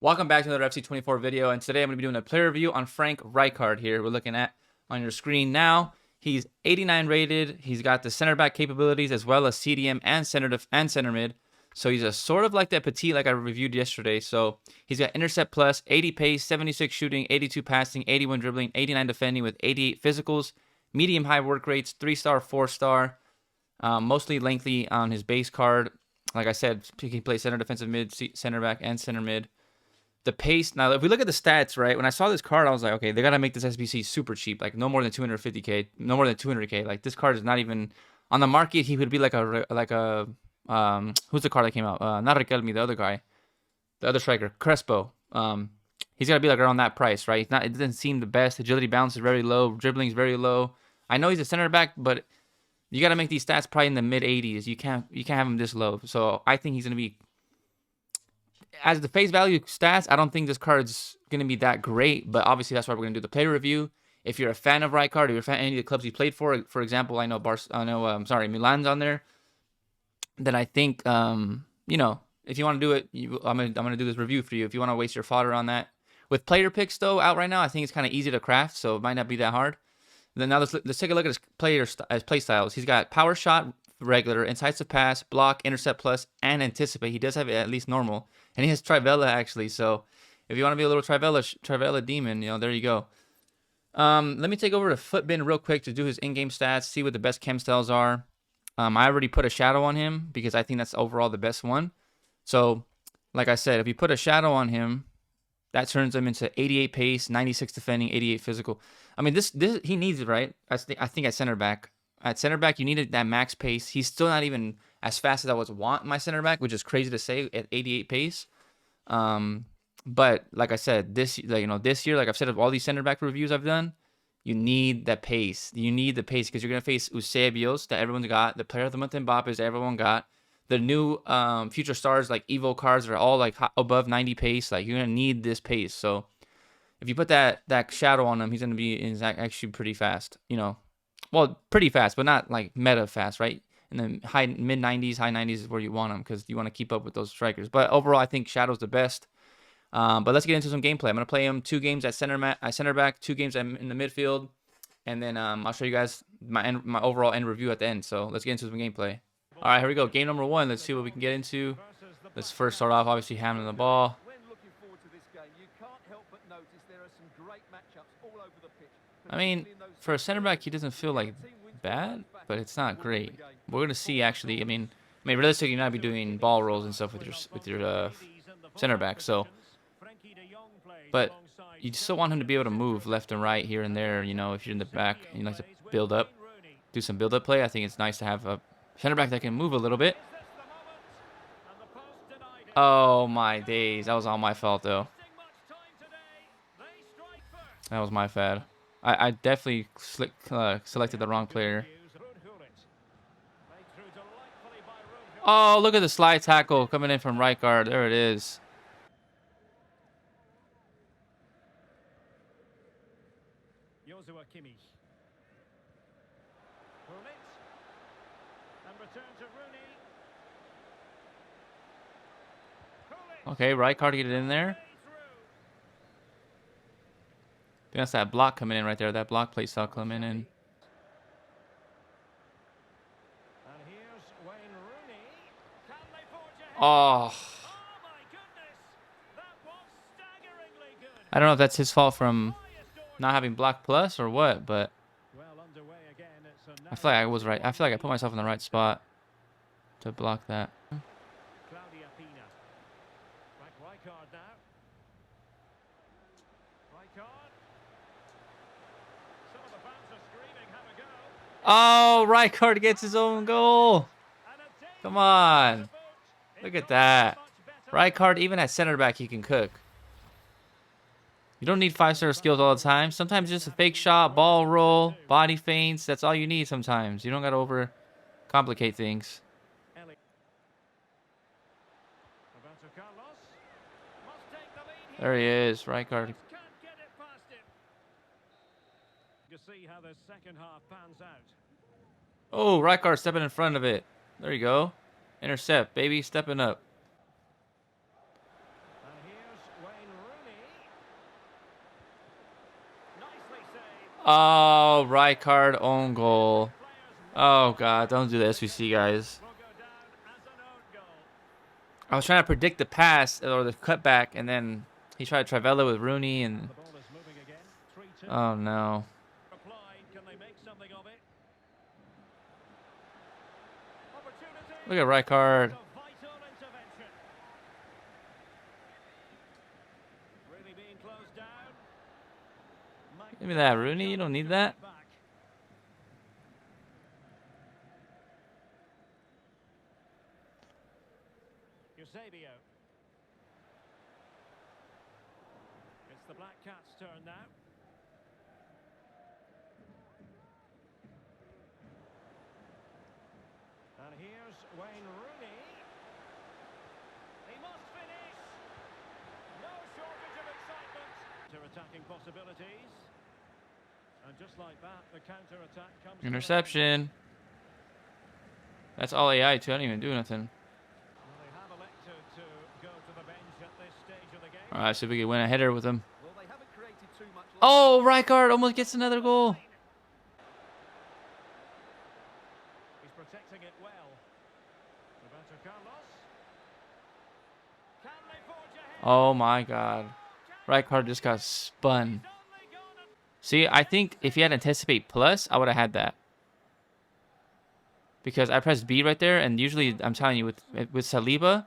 Welcome back to another FC24 video, and today I'm going to be doing a player review on Frank Rijkaard here. We're looking at on your screen now. He's 89 rated. He's got the center back capabilities as well as CDM and center mid. So he's a sort of like that Petit like I reviewed yesterday. So he's got intercept plus, 80 pace, 76 shooting, 82 passing, 81 dribbling, 89 defending with 88 physicals, medium high work rates, 3-star, 4-star, mostly lengthy on his base card. Like I said, he can play center defensive mid, center back, and center mid. The pace, now if we look at the stats, right, when I saw this card, I was like, okay, they got to make this SBC super cheap, like no more than 250k, no more than 200k. Like this card is not even on the market. He would be like a who's the card that came out? Not Rijkaard, the other guy, the other striker, Crespo. He's got to be like around that price, right? It's not, it doesn't seem the best. Agility balance is very low, dribbling is very low. I know he's a center back, but you got to make these stats probably in the mid 80s. You can't have him this low. So I think he's gonna be, as the face value stats, I don't think this card's going to be that great, but obviously that's why we're going to do the player review. If you're a fan of Rijkaard, or you're a fan of any of the clubs he played for example, I know Milan's on there, then I think, you know, if you want to do it, I'm going to do this review for you. If you want to waste your fodder on that. With player picks, though, out right now, I think it's kind of easy to craft, so it might not be that hard. Then now let's take a look at his play styles. He's got power shot, regular, incisive pass, block, intercept plus, and anticipate. He does have at least normal, and he has Trivella actually. So if you want to be a little Trivella demon, you know, there you go. Let me take over to Footbin real quick to do his in-game stats, see what the best chem styles are. I already put a shadow on him because I think that's overall the best one. So like I said, if you put a shadow on him, that turns him into 88 pace, 96 defending, 88 physical. I mean, this he needs it, right? I think at center back. At center back, you needed that max pace. He's still not even as fast as I would want my center back, which is crazy to say at 88 pace. But like I said, this year, like I've said, of all these center back reviews I've done, you need that pace. You need the pace because you're gonna face Eusebios that everyone's got, the player of the month Mbappe's that everyone got, the new future stars like Evo cards are all like above 90 pace. Like you're gonna need this pace. So if you put that shadow on him, he's gonna be actually pretty fast. You know. Well, pretty fast, but not like meta fast, right? In the mid 90s, high 90s is where you want them because you want to keep up with those strikers. But overall, I think Shadow's the best. But let's get into some gameplay. I'm gonna play him 2 games at center back, 2 games in the midfield, and then I'll show you guys my overall end review at the end. So let's get into some gameplay. All right, here we go. Game number 1. Let's see what we can get into. Let's first start off, obviously, handling the ball. I mean, for a center back, he doesn't feel like bad, but it's not great. We're gonna see actually. I mean, realistically, you might be doing ball rolls and stuff with your center back. So, but you still want him to be able to move left and right here and there. You know, if you're in the back and you like to build up, do some build up play. I think it's nice to have a center back that can move a little bit. Oh my days, that was all my fault though. That was my bad. I definitely selected the wrong player. Oh, look at the slide tackle coming in from Rijkaard. There it is. Okay, Rijkaard get it in there. That's that block coming in right there. That block play style coming in. Oh. I don't know if that's his fault from not having block plus or what, but I feel like I was right. I feel like I put myself in the right spot to block that. Oh, Rijkaard gets his own goal. Come on. Look at that. Rijkaard, even at center back, he can cook. You don't need 5-star skills all the time. Sometimes just a fake shot, ball roll, body feints. That's all you need sometimes. You don't got to overcomplicate things. There he is, Rijkaard. Oh, Rijkaard stepping in front of it. There you go. Intercept, baby, stepping up. Oh, Rijkaard own goal. Oh, God. Don't do the SVC, guys. I was trying to predict the pass or the cutback, and then he tried Trivela with Rooney, and... Oh, no. Look at Rijkaard. Give me that, Rooney. You don't need that. It's the Black Cats' turn now. And here's Wayne Rooney. He must finish. No shortage of excitement. Counter-attacking possibilities. And just like that, the counter-attack comes. Interception. That's all AI too. I didn't even do nothing. Well, they have elected to go to the bench at this stage of the game. All right, see if we can win a header with him. Well, they haven't created too much. Oh, Rijkaard almost gets another goal. He's protecting it well. Roberto Carlos. Can they forge ahead? Oh my God. Rijkaard just got spun. See, I think if he had anticipate plus, I would have had that. Because I pressed B right there, and usually I'm telling you with Saliba,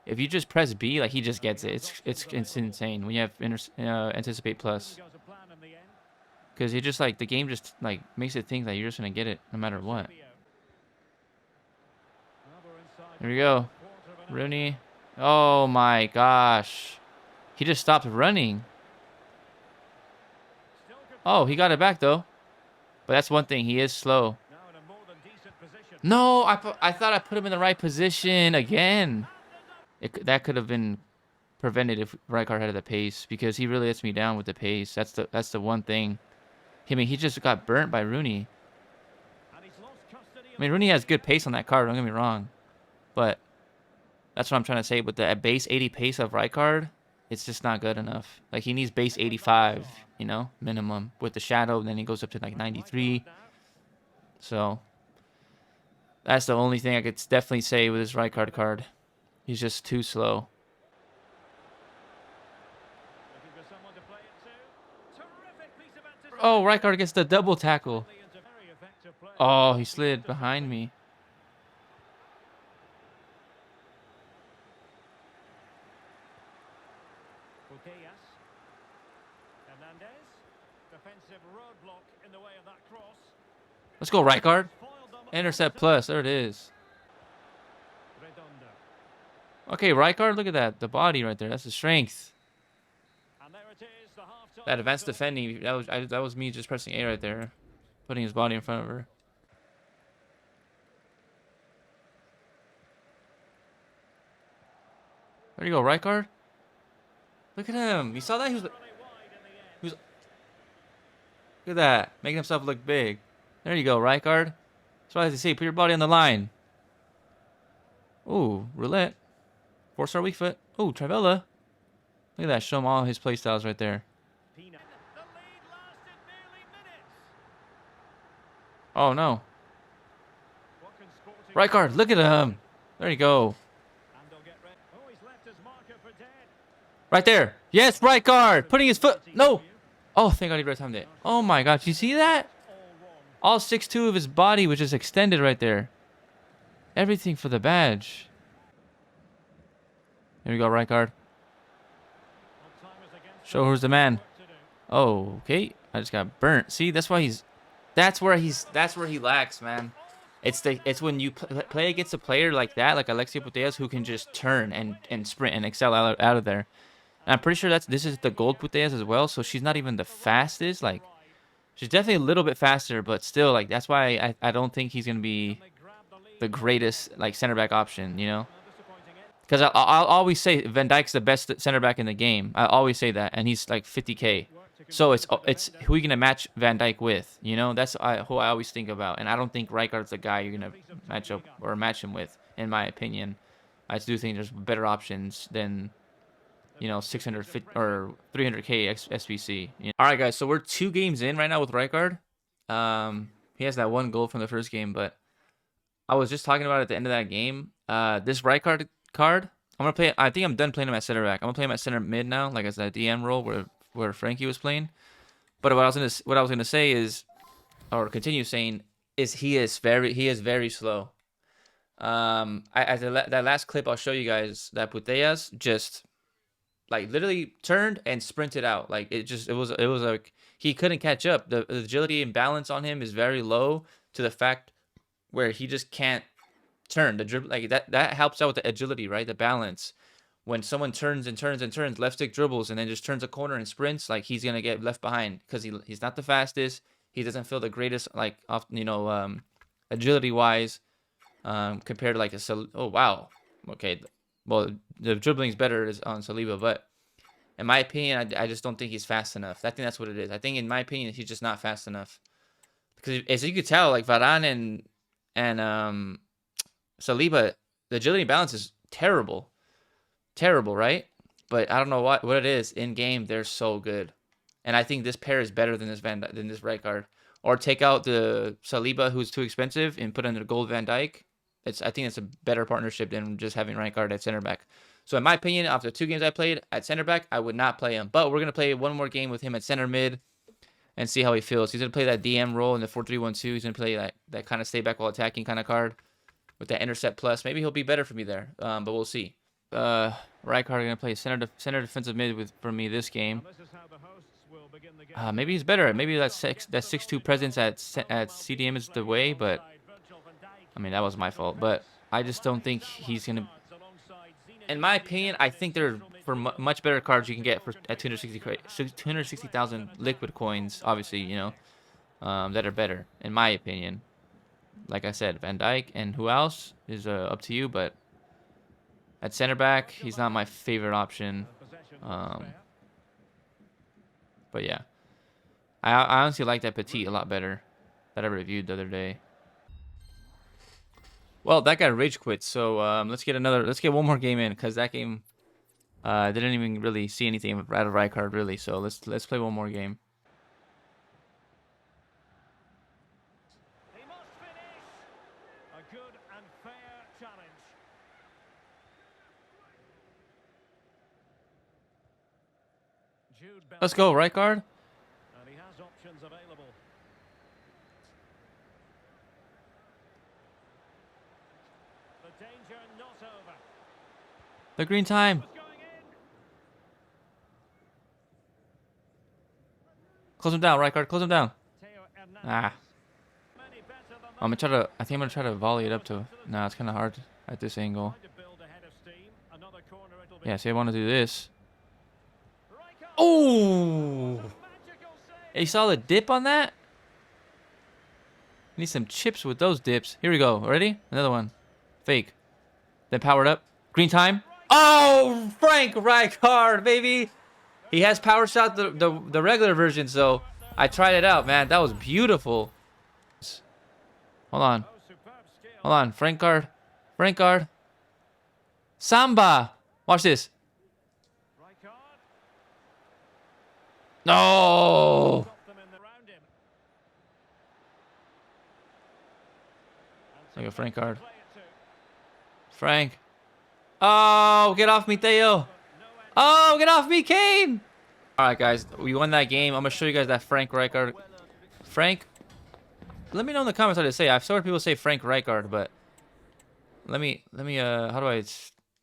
if you just press B, like he just gets it. It's insane when you have anticipate plus. Because you just like the game just like makes it think that you're just gonna get it no matter what. Here we go, Rooney. Oh my gosh, he just stopped running. Oh, he got it back though. But that's one thing, he is slow. No, I thought I put him in the right position again. That could have been prevented if Rijkaard had the pace, because he really lets me down with the pace. That's the one thing. I mean, he just got burnt by Rooney. I mean, Rooney has good pace on that card, don't get me wrong. But that's what I'm trying to say. With the base 80 pace of Rijkaard, it's just not good enough. Like, he needs base 85, you know, minimum. With the shadow, then he goes up to like 93. So that's the only thing I could definitely say with this Rijkaard card. He's just too slow. Oh, Rijkaard gets the double tackle. Oh, he slid behind me. Let's go, Rijkaard. Intercept plus. There it is. Okay, Rijkaard, look at that. The body right there. That's the strength. That advanced defending, that was me just pressing A right there. Putting his body in front of her. There you go, Rijkaard. Look at him. You saw that? He was look at that. Making himself look big. There you go, Rijkaard. That's what I have to say. Put your body on the line. Ooh, roulette. 4-star weak foot. Ooh, Trivela. Look at that. Show him all his play styles right there. Oh, no. Rijkaard, look at him. There you go. Right there. Yes, Rijkaard. Putting his foot. No. Oh, thank God he red timed it. Oh, my God. Did you see that? All 6'2" of his body was just extended right there. Everything for the badge. Here we go, Rijkaard. Show who's the man. Oh, okay. I just got burnt. See, that's why that's where he lacks, man. It's when you play against a player like that, like Alexia Putellas, who can just turn and sprint and excel out of there. And I'm pretty sure this is the gold Putellas as well, so she's not even the fastest. Like, she's definitely a little bit faster, but still, like, that's why I don't think he's gonna be the greatest like center back option, you know. Because I'll always say Van Dijk's the best center back in the game. I always say that, and he's like 50K. So it's who are you gonna match Van Dijk with? You know, that's who I always think about. And I don't think Rijkaard's the guy you're gonna match him with, in my opinion. I do think there's better options than you know, 650 or 300k SBC. You know? All right, guys. So we're 2 games in right now with Rijkaard. He has that 1 goal from the first game, but I was just talking about at the end of that game. This Rijkaard card, I'm gonna play. I think I'm done playing him at center back. I'm gonna play him at center mid now, like as that DM role where Frankie was playing. But what I was gonna say is, or continue saying, is he is very slow. That last clip I'll show you guys, that Putellas just like literally turned and sprinted out. Like it was like he couldn't catch up. The agility and balance on him is very low to the fact where he just can't turn the dribble. Like that helps out with the agility, right? The balance. When someone turns and turns and turns, left stick dribbles and then just turns a corner and sprints, like he's gonna get left behind because he's not the fastest. He doesn't feel the greatest, like agility wise, compared to like oh wow, okay, well the dribbling's better on Saliba, but in my opinion, I just don't think he's fast enough. I think that's what it is. I think in my opinion, he's just not fast enough because as you could tell, like Varane and Saliba, the agility balance is terrible, right? But I don't know what it is. In game, they're so good, and I think this pair is better than this Rijkaard. Or take out the Saliba, who's too expensive, and put in the gold Van Dijk. I think it's a better partnership than just having Rijkaard at center back. So in my opinion, after 2 games I played at center back, I would not play him. But we're gonna play 1 more game with him at center mid and see how he feels. He's gonna play that DM role in the 4-3-1-2. He's gonna play that kind of stay back while attacking kind of card with that intercept plus. Maybe he'll be better for me there. But we'll see. Rijkaard gonna play center defensive mid for me this game. Maybe he's better. Maybe that 6'2" presence at CDM is the way, but I mean that was my fault. But I just don't think he's gonna. In my opinion, I think they're for much better cards you can get at 260,000 liquid coins. Obviously, you know, that are better in my opinion. Like I said, Van Dijk and who else is up to you, but at center back, he's not my favorite option. But yeah, I honestly like that Petit a lot better that I reviewed the other day. Well, that guy rage quit, so let's get 1 more game in, because that game didn't even really see anything out of Rijkaard really. So let's play 1 more game. He must finish. A good and fair challenge. Let's go, Rijkaard. And he has options available. The danger not over. The green time. Close him down, Rijkaard. Close him down. Ah. I think I'm gonna try to volley it up to. Nah, it's kind of hard at this angle. Yeah, see, I want to do this. Oh! Hey, you saw the dip on that? Need some chips with those dips. Here we go. Ready? Another one. Fake. Then powered up. Green time. Oh, Frank Rijkaard, baby. He has power shot the regular version, so I tried it out, man. That was beautiful. Hold on. Hold on. Rijkaard. Samba. Watch this. No. Look at Rijkaard. Frank. Oh, get off me, Theo. Oh, get off me, Kane. All right, guys. We won that game. I'm going to show you guys that Frank Rijkaard. Frank. Let me know in the comments how to say it. I've heard people say Frank Rijkaard, but let me, how do I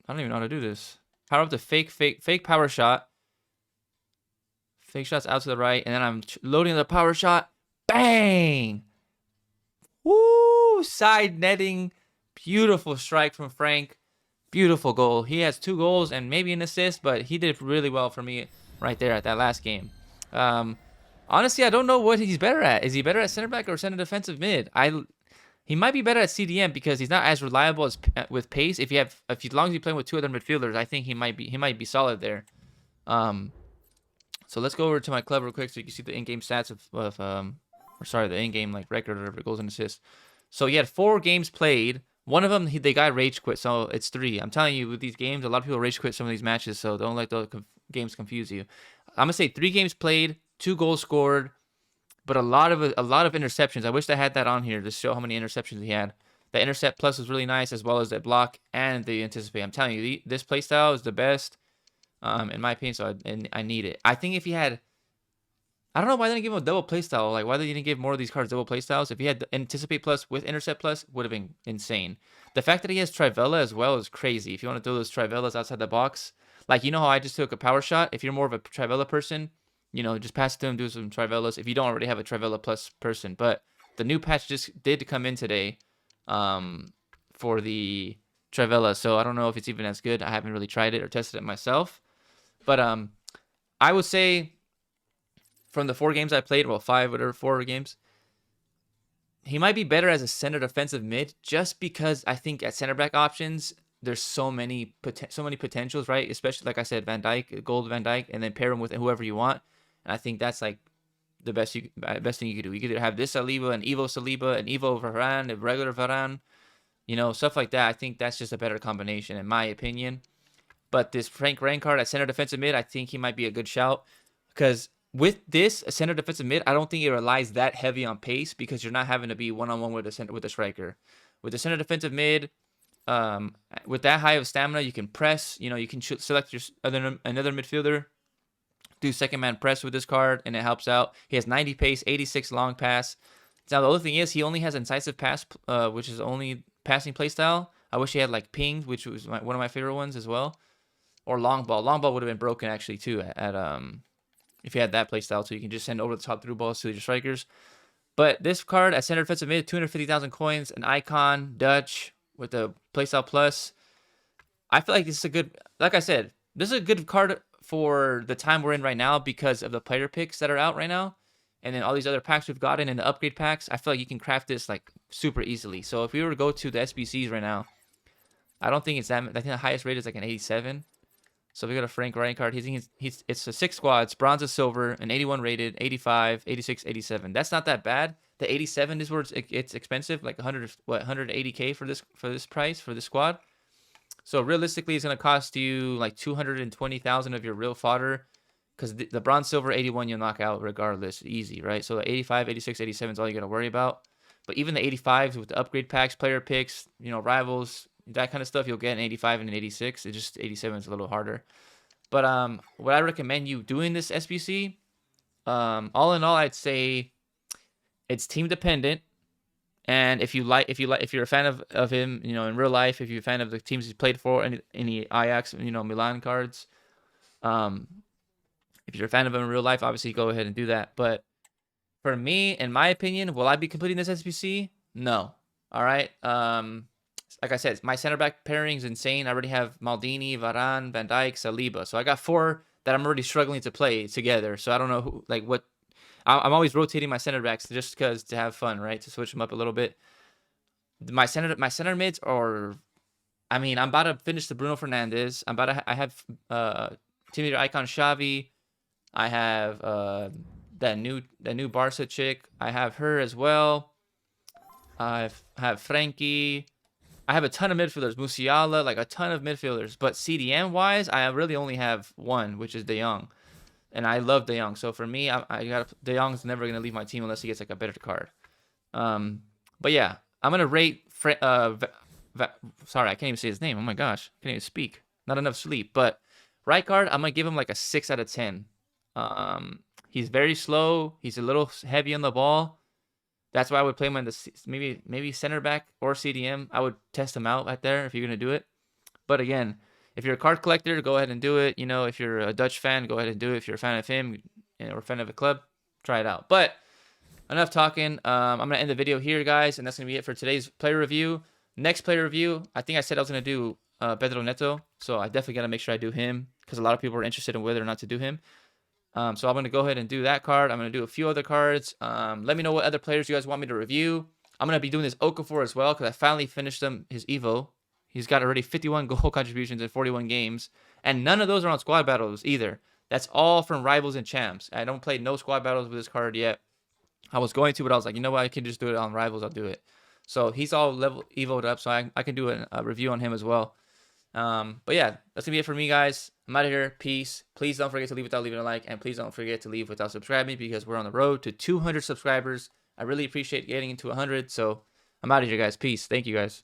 don't even know how to do this. Power up the fake power shot. Fake shots out to the right, and then I'm loading the power shot. Bang! Woo! Side netting. Beautiful strike from Frank. Beautiful goal. He has 2 goals and maybe an assist, but he did really well for me right there at that last game. Honestly, I don't know what he's better at. Is he better at center back or center defensive mid? He might be better at CDM because he's not as reliable as with pace. If as long as you're playing with 2 other midfielders, I think he might be solid there. So let's go over to my club real quick so you can see the in-game stats the in-game like record or whatever, goals and assists. So he had 4 games played, One of them, they got rage quit, so it's 3. I'm telling you, with these games, a lot of people rage quit some of these matches, so don't let the games confuse you. I'm gonna say 3 games played, 2 goals scored, but a lot of interceptions. I wish I had that on here to show how many interceptions he had. The intercept plus was really nice, as well as the block and the anticipate. I'm telling you, this playstyle is the best, in my opinion. So I need it. I think if he had, I don't know why they didn't give him a double playstyle. Like, why they didn't give more of these cards double playstyles? If he had the anticipate plus with intercept plus, would have been insane. The fact that he has Trivella as well is crazy. If you want to throw those Trivellas outside the box, like, you know how I just took a power shot? If you're more of a Trivella person, you know, just pass it to him, do some Trivellas if you don't already have a Trivella plus person. But the new patch just did come in today, for the Trivella, so I don't know if it's even as good. I haven't really tried it or tested it myself. But I would say from the 4 games I played, well, 5 whatever 4 games, he might be better as a center defensive mid, just because I think at center back options there's so many potentials, right? Especially, like I said, Van Dijk, gold Van Dijk, and then pair him with whoever you want. And I think that's like the best thing you could do. You could either have this Saliba, an Evo Varane, a regular Varane, you know, stuff like that. I think that's just a better combination, in my opinion. But this Frank Rijkaard at center defensive mid, I think he might be a good shout, because with this a center defensive mid, I don't think it relies that heavy on pace, because you're not having to be one-on-one with the striker. With the center defensive mid, with that high of stamina, you can press. You know, you can select your another midfielder, do second man press with this card, and it helps out. He has 90 pace, 86 long pass. Now the other thing is he only has incisive pass, which is only passing playstyle. I wish he had like ping, which was one of my favorite ones as well, or long ball. Long ball would have been broken actually too at if you had that playstyle, so you can just send over the top through balls to your strikers. But this card at center defensive mid, 250,000 coins, an icon, Dutch with the playstyle plus. I feel like this is a good, like I said, this is a good card for the time we're in right now because of the player picks that are out right now. And then all these other packs we've gotten in the upgrade packs, I feel like you can craft this like super easily. So if we were to go to the SBCs right now, I don't think it's that. I think the highest rate is like an 87. So we got a Frank Rijkaard. It's a 6 squads, bronze and silver, an 81 rated, 85, 86, 87. That's not that bad. The 87 is where it's expensive, like 180K for this price for this squad. So realistically, it's gonna cost you like 220,000 of your real fodder, because the bronze, silver, 81 you'll knock out regardless, easy, right? So the 85, 86, 87 is all you gotta worry about. But even the 85s with the upgrade packs, player picks, you know, rivals, that kind of stuff, you'll get an 85 and an 86. It's just 87 is a little harder. But what I recommend you doing this SBC, all in all, I'd say it's team dependent. And if you're a fan of him, you know, in real life, if you're a fan of the teams he's played for, any Ajax, you know, Milan cards, if you're a fan of him in real life, obviously go ahead and do that. But for me, in my opinion, will I be completing this SBC? No. All right. Like I said, my center back pairing is insane. I already have Maldini, Varane, Van Dijk, Saliba. So I got 4 that I'm already struggling to play together. So I don't know who, like what. I'm always rotating my center backs just because to have fun, right? To switch them up a little bit. My center mids are, I mean, I'm about to finish the Bruno Fernandes. I have Team Leader icon Xavi. I have that new Barca chick. I have her as well. I have Frankie. I have a ton of midfielders, Musiala, like a ton of midfielders. But CDM wise, I really only have one, which is De Jong, and I love De Jong. So for me, I got De Jong's never gonna leave my team unless he gets like a better card. But yeah, I'm gonna rate. Sorry, I can't even say his name. Oh my gosh, I can't even speak. Not enough sleep. But Rijkaard, I'm gonna give him like a 6 out of 10. He's very slow. He's a little heavy on the ball. That's why I would play him in the maybe center back or CDM. I would test him out right there if you're gonna do it. But again, if you're a card collector, go ahead and do it. You know, if you're a Dutch fan, go ahead and do it. If you're a fan of him or a fan of a club, try it out. But enough talking. I'm gonna end the video here, guys, and that's gonna be it for today's player review. Next player review, I think I said I was gonna do Pedro Neto, so I definitely gotta make sure I do him because a lot of people are interested in whether or not to do him. So I'm going to go ahead and do that card. I'm going to do a few other cards. Let me know what other players you guys want me to review. I'm going to be doing this Okafor as well because I finally finished his Evo. He's got already 51 goal contributions in 41 games. And none of those are on squad battles either. That's all from Rivals and Champs. I don't play no squad battles with this card yet. I was going to, but I was like, you know what? I can just do it on Rivals. I'll do it. So he's all level evoed up, so I can do a review on him as well. But yeah, that's gonna be it for me, guys. I'm out of here. Peace. Please don't forget to leave without leaving a like, and please don't forget to leave without subscribing, because we're on the road to 200 subscribers. I really appreciate getting into 100. So I'm out of here, guys. Peace. Thank you, guys.